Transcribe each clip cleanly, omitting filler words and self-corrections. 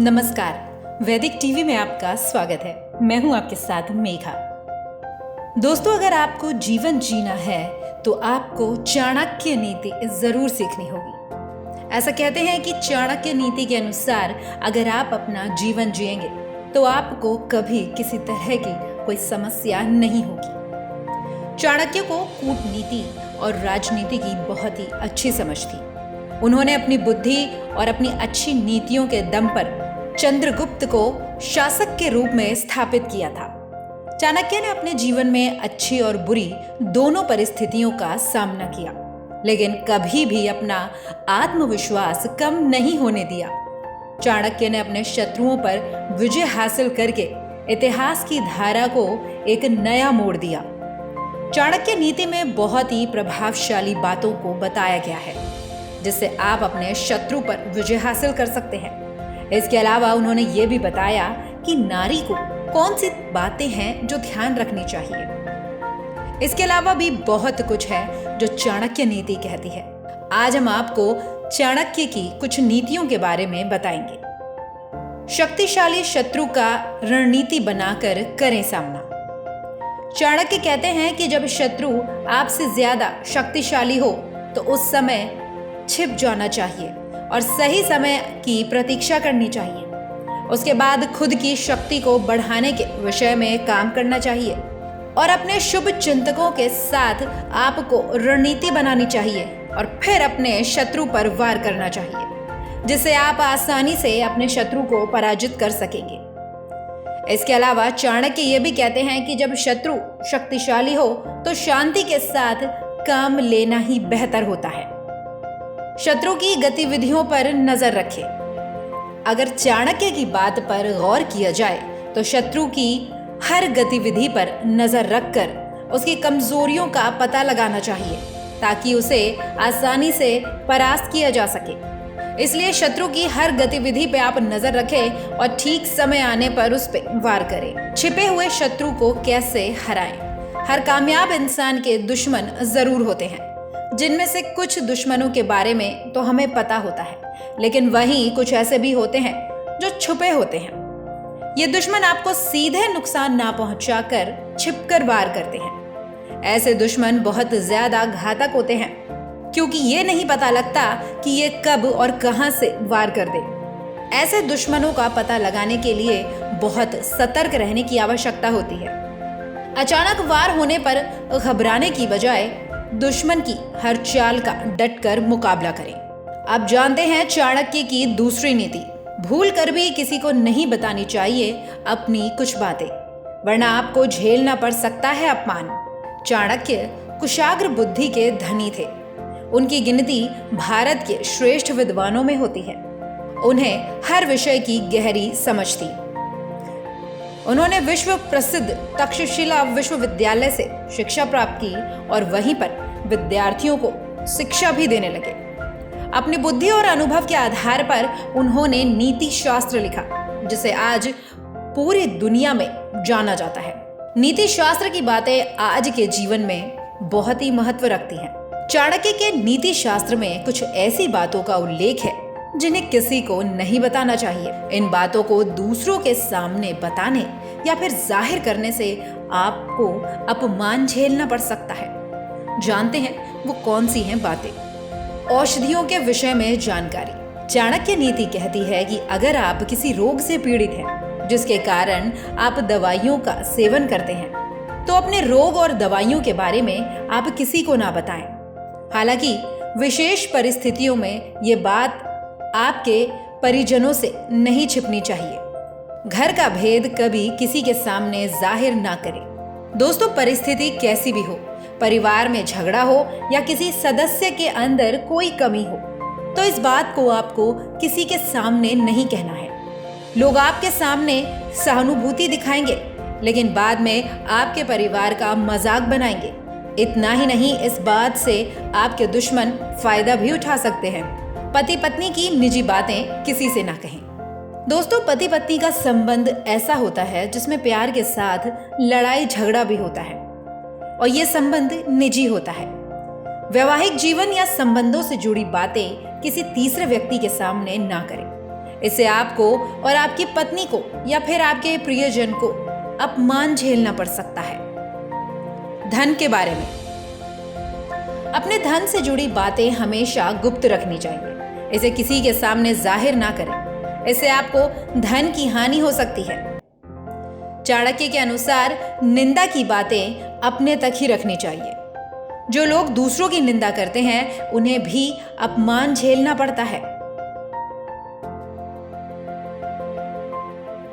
नमस्कार, वैदिक टीवी में आपका स्वागत है। मैं हूं आपके साथ मेघा। दोस्तों, अगर आपको जीवन जीना है तो आपको चाणक्य नीति जरूर सीखनी होगी। ऐसा कहते हैं कि चाणक्य नीति के अनुसार अगर आप अपना जीवन जिएंगे तो आपको कभी किसी तरह की कोई समस्या नहीं होगी। चाणक्य को कूटनीति और राजनीति की बहुत ही अच्छी समझ थी। उन्होंने अपनी बुद्धि और अपनी अच्छी नीतियों के दम पर चंद्रगुप्त को शासक के रूप में स्थापित किया था। चाणक्य ने अपने जीवन में अच्छी और बुरी दोनों परिस्थितियों का सामना किया, लेकिन कभी भी अपना आत्मविश्वास कम नहीं होने दिया। चाणक्य ने अपने शत्रुओं पर विजय हासिल करके इतिहास की धारा को एक नया मोड़ दिया। चाणक्य नीति में बहुत ही प्रभावशाली बातों को बताया गया है, जिससे आप अपने शत्रु पर विजय हासिल कर सकते हैं। इसके अलावा उन्होंने ये भी बताया कि नारी को कौन सी बातें हैं जो ध्यान रखनी चाहिए। इसके अलावा भी बहुत कुछ है जो चाणक्य नीति कहती है। आज हम आपको चाणक्य की कुछ नीतियों के बारे में बताएंगे। शक्तिशाली शत्रु का रणनीति बनाकर करें सामना। चाणक्य कहते हैं कि जब शत्रु आपसे ज्यादा शक्तिशाली हो तो उस समय छिप जाना चाहिए और सही समय की प्रतीक्षा करनी चाहिए। उसके बाद खुद की शक्ति को बढ़ाने के विषय में काम करना चाहिए और अपने शुभ चिंतकों के साथ आपको रणनीति बनानी चाहिए और फिर अपने शत्रु पर वार करना चाहिए, जिससे आप आसानी से अपने शत्रु को पराजित कर सकेंगे। इसके अलावा चाणक्य ये भी कहते हैं कि जब शत्रु शक्तिशाली हो तो शांति के साथ काम लेना ही बेहतर होता है। शत्रु की गतिविधियों पर नजर रखें। अगर चाणक्य की बात पर गौर किया जाए तो शत्रु की हर गतिविधि पर नजर रखकर उसकी कमजोरियों का पता लगाना चाहिए ताकि उसे आसानी से परास्त किया जा सके। इसलिए शत्रु की हर गतिविधि पे आप नजर रखें और ठीक समय आने पर उस पर वार करें। छिपे हुए शत्रु को कैसे हराएं? हर कामयाब इंसान के दुश्मन जरूर होते हैं, जिनमें से कुछ दुश्मनों के बारे में तो हमें पता होता है, लेकिन वहीं कुछ ऐसे भी होते हैं जो छुपे होते हैं। ये दुश्मन आपको सीधे नुकसान ना पहुंचाकर छिपकर वार करते हैं। ऐसे दुश्मन बहुत ज्यादा घातक होते हैं क्योंकि ये नहीं पता लगता कि ये कब और कहां से वार कर दे। ऐसे दुश्मनों का पता लगाने के लिए बहुत सतर्क रहने की आवश्यकता होती है। अचानक वार होने पर घबराने की बजाय दुश्मन की हर चाल का डटकर मुकाबला करें। आप जानते हैं चाणक्य की दूसरी नीति, भूल कर भी किसी को नहीं बतानी चाहिए अपनी कुछ बातें, वरना आपको झेलना पड़ सकता है अपमान। चाणक्य कुशाग्र बुद्धि के धनी थे। उनकी गिनती भारत के श्रेष्ठ विद्वानों में होती है। उन्हें हर विषय की गहरी समझ थी। उन्होंने विश्व प्रसिद्ध तक्षशिला विश्वविद्यालय से शिक्षा प्राप्त की और वहीं पर विद्यार्थियों को शिक्षा भी देने लगे। अपनी बुद्धि और अनुभव के आधार पर उन्होंने नीति शास्त्र लिखा, जिसे आज पूरी दुनिया में जाना जाता है। नीति शास्त्र की बातें आज के जीवन में बहुत ही महत्व रखती हैं। चाणक्य के नीति शास्त्र में कुछ ऐसी बातों का उल्लेख है जिन्हें किसी को नहीं बताना चाहिए। इन बातों को दूसरों के सामने बताने या फिर जाहिर करने से आपको अपमान झेलना पड़ सकता है। जानते हैं वो कौन सी हैं बातें? औषधियों के विषय में जानकारी। चाणक्य नीति कहती है कि अगर आप किसी रोग से पीड़ित हैं, जिसके कारण आप दवाइयों का सेवन करते हैं, तो अपने रोग और दवाइयों के बारे में आप किसी को ना बताएं। हालांकि विशेष परिस्थितियों में ये बात आपके परिजनों से नहीं छिपनी चाहिए। घर का भेद कभी किसी के सामने जाहिर ना करें। दोस्तों, परिस्थिति कैसी भी हो, परिवार में झगड़ा हो या किसी सदस्य के अंदर कोई कमी हो, तो इस बात को आपको किसी के सामने नहीं कहना है। लोग आपके सामने सहानुभूति दिखाएंगे, लेकिन बाद में आपके परिवार का मजाक बनाएंगे। इतना ही नहीं, इस बात से आपके दुश्मन फायदा भी उठा सकते हैं। पति पत्नी की निजी बातें किसी से ना कहें। दोस्तों, पति पत्नी का संबंध ऐसा होता है जिसमें प्यार के साथ लड़ाई झगड़ा भी होता है और ये संबंध निजी होता है। वैवाहिक जीवन या संबंधों से जुड़ी बातें किसी तीसरे व्यक्ति के सामने ना करें। इससे आपको और आपकी पत्नी को या फिर आपके प्रियजन को अपमान झेलना पड़ सकता है। धन के बारे में, अपने धन से जुड़ी बातें हमेशा गुप्त रखनी चाहिए। इसे किसी के सामने जाहिर ना करें, इससे आपको धन की हानि हो सकती है। चाणक्य के अनुसार निंदा की बातें अपने तक ही रखनी चाहिए। जो लोग दूसरों की निंदा करते हैं उन्हें भी अपमान झेलना पड़ता है।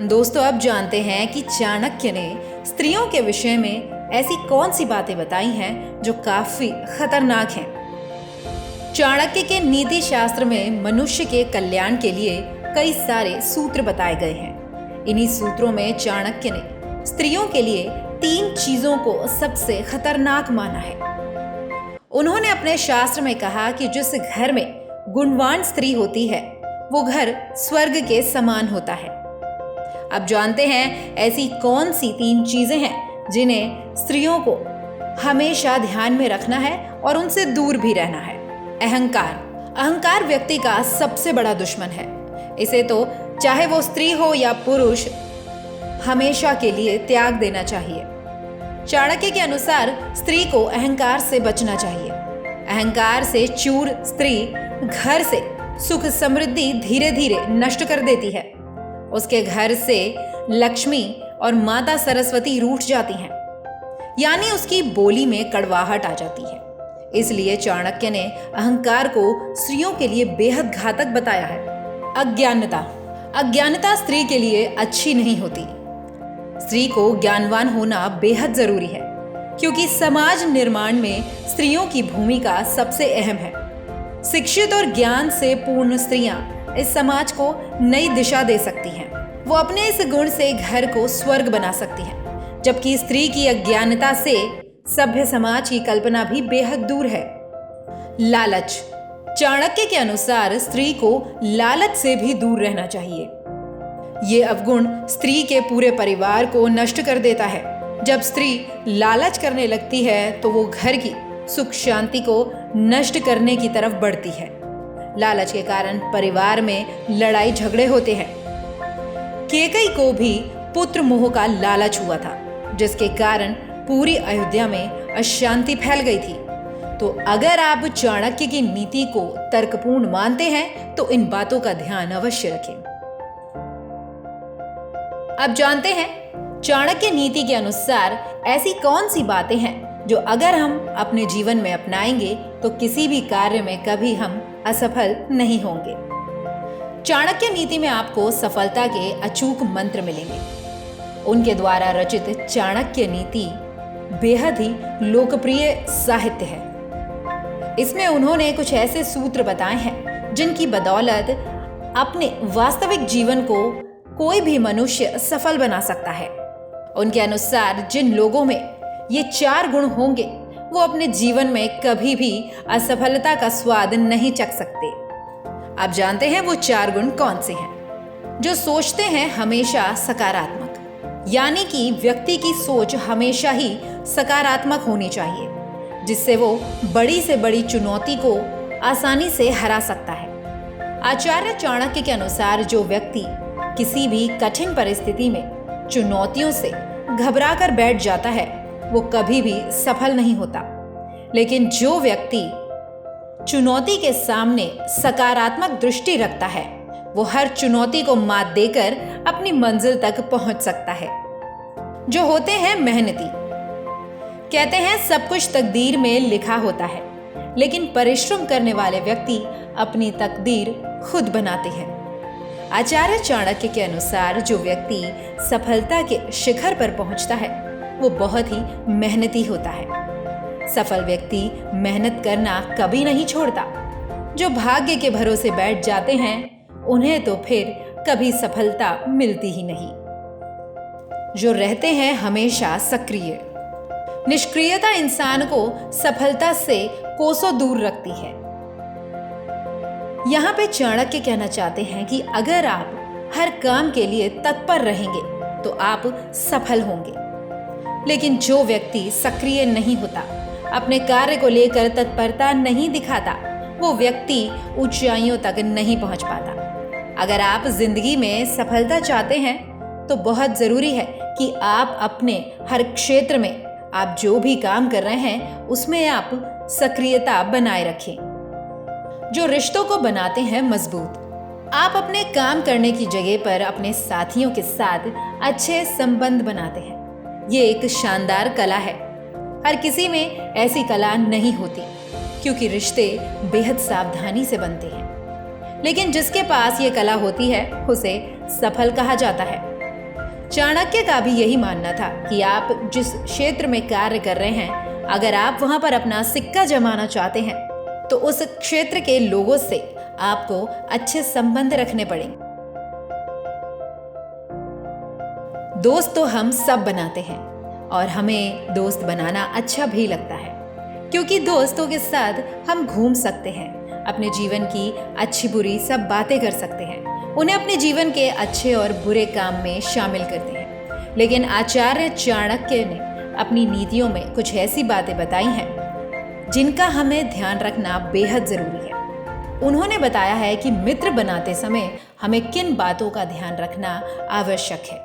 दोस्तों, अब जानते हैं कि चाणक्य ने स्त्रियों के विषय में ऐसी कौन सी बातें बताई हैं जो काफी खतरनाक हैं। चाणक्य के नीति शास्त्र में मनुष्य के कल्याण के लिए कई सारे सूत्र बताए गए हैं। इन्हीं सूत्रों में चाणक्य ने स्त्रियों के लिए 3 चीजों को सबसे खतरनाक माना है। उन्होंने अपने शास्त्र में कहा कि जिस घर में गुणवान स्त्री होती है वो घर स्वर्ग के समान होता है। अब जानते हैं ऐसी कौन सी 3 चीजें हैं जिन्हें स्त्रियों को हमेशा ध्यान में रखना है और उनसे दूर भी रहना है। अहंकार व्यक्ति का सबसे बड़ा दुश्मन है। इसे तो चाहे वो स्त्री हो या पुरुष हमेशा के लिए त्याग देना चाहिए। चाणक्य के अनुसार स्त्री को अहंकार से बचना चाहिए। अहंकार से चूर स्त्री घर से सुख समृद्धि धीरे धीरे नष्ट कर देती है। उसके घर से लक्ष्मी और माता सरस्वती रूठ जाती हैं, यानी उसकी बोली में कड़वाहट आ जाती है। इसलिए चाणक्य ने अहंकार को स्त्रियों के लिए बेहद घातक बताया है। अज्ञानता स्त्री के लिए अच्छी नहीं होती। स्त्री को ज्ञानवान होना बेहद जरूरी है, क्योंकि समाज निर्माण में स्त्रियों की भूमिका सबसे अहम है। शिक्षित और ज्ञान से पूर्ण स्त्रियां इस समाज को नई दिशा दे सकती हैं। वो अपने इस गुण से घर को स्वर्ग बना सकती हैं, जबकि स्त्री की अज्ञानता से सभ्य समाज की कल्पना भी बेहद दूर है। लालच, चाणक्य के अनुसार स्त्री को लालच से भी दूर रहना चाहिए। ये अवगुण स्त्री के पूरे परिवार को नष्ट कर देता है। जब स्त्री लालच करने लगती है तो वो घर की सुख शांति को नष्ट करने की तरफ बढ़ती है। लालच के कारण परिवार में लड़ाई झगड़े होते हैं। कैकेयी को भी पुत्र मोह का लालच हुआ था, जिसके कारण पूरी अयोध्या में अशांति फैल गई थी। तो अगर आप चाणक्य की नीति को तर्कपूर्ण मानते हैं तो इन बातों का ध्यान अवश्य रखें। अब जानते हैं चाणक्य नीति के अनुसार ऐसी कौन सी बातें हैं जो अगर हम अपने जीवन में अपनाएंगे तो किसी भी कार्य में कभी हम असफल नहीं होंगे। चाणक्य नीति में आपको सफलता के अचूक मंत्र मिलेंगे। उनके द्वारा रचित चाणक्य नीति बेहद ही लोकप्रिय साहित्य है। इसमें उन्होंने कुछ ऐसे सूत्र बताए हैं जिनकी बदौलत अपने वास्तविक जीवन को कोई भी मनुष्य सफल बना सकता है। उनके अनुसार जिन लोगों में ये 4 गुण होंगे वो अपने जीवन में कभी भी असफलता का स्वाद नहीं चख सकते। आप जानते हैं वो 4 गुण कौन से हैं? जो सोचते हैं हमेशा सकारात्मक, यानी कि व्यक्ति की सोच हमेशा ही सकारात्मक होनी चाहिए, जिससे वो बड़ी से बड़ी चुनौती को आसानी से हरा सकता है। आचार्य चाणक्य के अनुसार जो व्यक्ति किसी भी कठिन परिस्थिति में चुनौतियों से घबरा कर बैठ जाता है वो कभी भी सफल नहीं होता। लेकिन जो व्यक्ति चुनौती के सामने सकारात्मक दृष्टि रखता है वो हर चुनौती को मात देकर अपनी मंजिल तक पहुंच सकता है। जो होते हैं मेहनती, कहते हैं सब कुछ तकदीर में लिखा होता है, लेकिन परिश्रम करने वाले व्यक्ति अपनी तकदीर खुद बनाते हैं। आचार्य चाणक्य के अनुसार जो व्यक्ति सफलता के शिखर पर पहुंचता है वो बहुत ही मेहनती होता है। सफल व्यक्ति मेहनत करना कभी नहीं छोड़ता। जो भाग्य के भरोसे बैठ जाते हैं उन्हें तो फिर कभी सफलता मिलती ही नहीं। जो रहते हैं हमेशा सक्रिय, निष्क्रियता इंसान को सफलता से कोसों दूर रखती है। यहाँ पे चाणक्य कहना चाहते हैं कि अगर आप हर काम के लिए तत्पर रहेंगे तो आप सफल होंगे। लेकिन जो व्यक्ति सक्रिय नहीं होता, अपने कार्य को लेकर तत्परता नहीं दिखाता, वो व्यक्ति ऊंचाइयों तक नहीं पहुंच पाता। अगर आप जिंदगी में सफलता चाहते हैं तो बहुत जरूरी है कि आप अपने हर क्षेत्र में आप जो भी काम कर रहे हैं उसमें आप सक्रियता बनाए रखें, जो रिश्तों को बनाते हैं मजबूत। आप अपने काम करने की जगह पर अपने साथियों के साथ अच्छे संबंध बनाते हैं। ये एक शानदार कला है। हर किसी में ऐसी कला नहीं होती क्योंकि रिश्ते बेहद सावधानी से बनते हैं, लेकिन जिसके पास ये कला होती है उसे सफल कहा जाता है। चाणक्य का भी यही मानना था कि आप जिस क्षेत्र में कार्य कर रहे हैं, अगर आप वहां पर अपना सिक्का जमाना चाहते हैं तो उस क्षेत्र के लोगों से आपको अच्छे संबंध रखने पड़ेंगे। दोस्त तो हम सब बनाते हैं और हमें दोस्त बनाना अच्छा भी लगता है, क्योंकि दोस्तों के साथ हम घूम सकते हैं, अपने जीवन की अच्छी बुरी सब बातें कर सकते हैं, उन्हें अपने जीवन के अच्छे और बुरे काम में शामिल करते हैं। लेकिन आचार्य चाणक्य ने अपनी नीतियों में कुछ ऐसी बातें बताई हैं जिनका हमें ध्यान रखना बेहद जरूरी है। उन्होंने बताया है कि मित्र बनाते समय हमें किन बातों का ध्यान रखना आवश्यक है।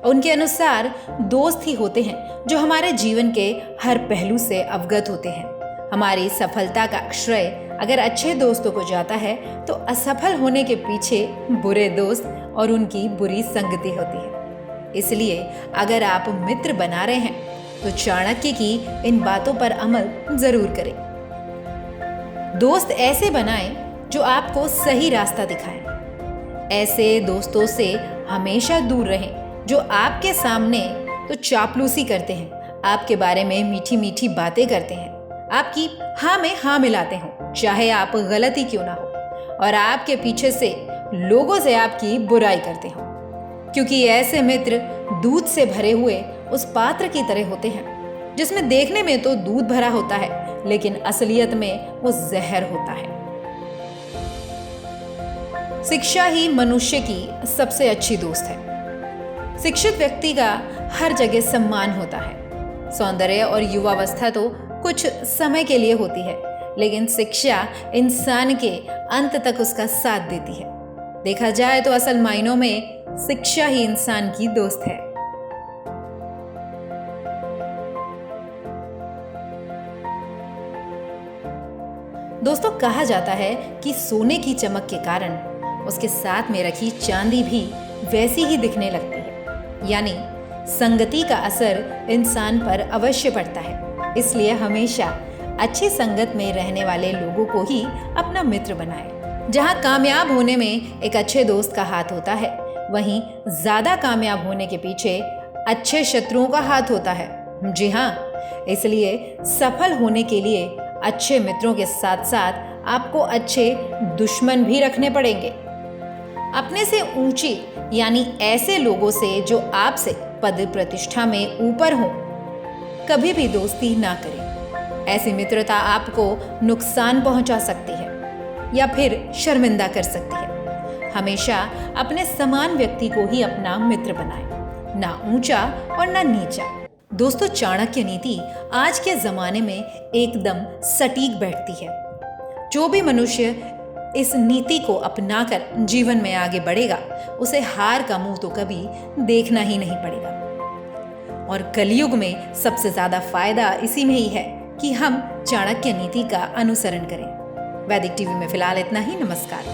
उनके अनुसार दोस्त ही होते हैं जो हमारे जीवन के हर पहलू से अवगत होते हैं। हमारी सफलता का श्रेय अगर अच्छे दोस्तों को जाता है तो असफल होने के पीछे बुरे दोस्त और उनकी बुरी संगति होती है। इसलिए अगर आप मित्र बना रहे हैं तो चाणक्य की इन बातों पर अमल जरूर करें। दोस्त ऐसे बनाएं जो आपको सही रास्ता दिखाएं। ऐसे दोस्तों से हमेशा दूर रहें जो आपके सामने तो चापलूसी करते हैं, आपके बारे में मीठी मीठी बातें करते हैं, आपकी हाँ में हाँ मिलाते हो चाहे आप गलत ही क्यों ना हो, और आपके पीछे से लोगों से आपकी बुराई करते हो। क्योंकि ऐसे मित्र दूध से भरे हुए उस पात्र की तरह होते हैं जिसमें देखने में तो दूध भरा होता है लेकिन असलियत में वो जहर होता है। शिक्षा ही मनुष्य की सबसे अच्छी दोस्त है। शिक्षित व्यक्ति का हर जगह सम्मान होता है। सौंदर्य और युवावस्था तो कुछ समय के लिए होती है, लेकिन शिक्षा इंसान के अंत तक उसका साथ देती है। देखा जाए तो असल मायनों में शिक्षा ही इंसान की दोस्त है। दोस्तों, कहा जाता है कि सोने की चमक के कारण उसके साथ में रखी चांदी भी वैसी ही दिखने लगती है। यानी संगति का असर इंसान पर अवश्य पड़ता है। इसलिए हमेशा अच्छी संगत में रहने वाले लोगों को ही अपना मित्र बनाएं। जहां कामयाब होने में एक अच्छे दोस्त का हाथ होता है, वहीं ज्यादा कामयाब होने के पीछे अच्छे शत्रुओं का हाथ होता है। जी हाँ, इसलिए सफल होने के लिए अच्छे मित्रों के साथ साथ आपको अच्छे दुश्मन भी रखने पड़ेंगे। अपने से ऊंची यानी ऐसे लोगों से जो आपसे पद प्रतिष्ठा में ऊपर हो कभी भी दोस्ती ना करें। ऐसी मित्रता आपको नुकसान पहुंचा सकती है या फिर शर्मिंदा कर सकती है। हमेशा अपने समान व्यक्ति को ही अपना मित्र बनाएं, ना ऊंचा और ना नीचा। दोस्तों, चाणक्य नीति आज के जमाने में एकदम सटीक बैठती है। जो भी मनुष्य इस नीति को अपनाकर जीवन में आगे बढ़ेगा, उसे हार का मुंह तो कभी देखना ही नहीं पड़ेगा। और कलयुग में सबसे ज्यादा फायदा इसी में ही है कि हम चाणक्य नीति का अनुसरण करें। वैदिक टीवी में फिलहाल इतना ही। नमस्कार।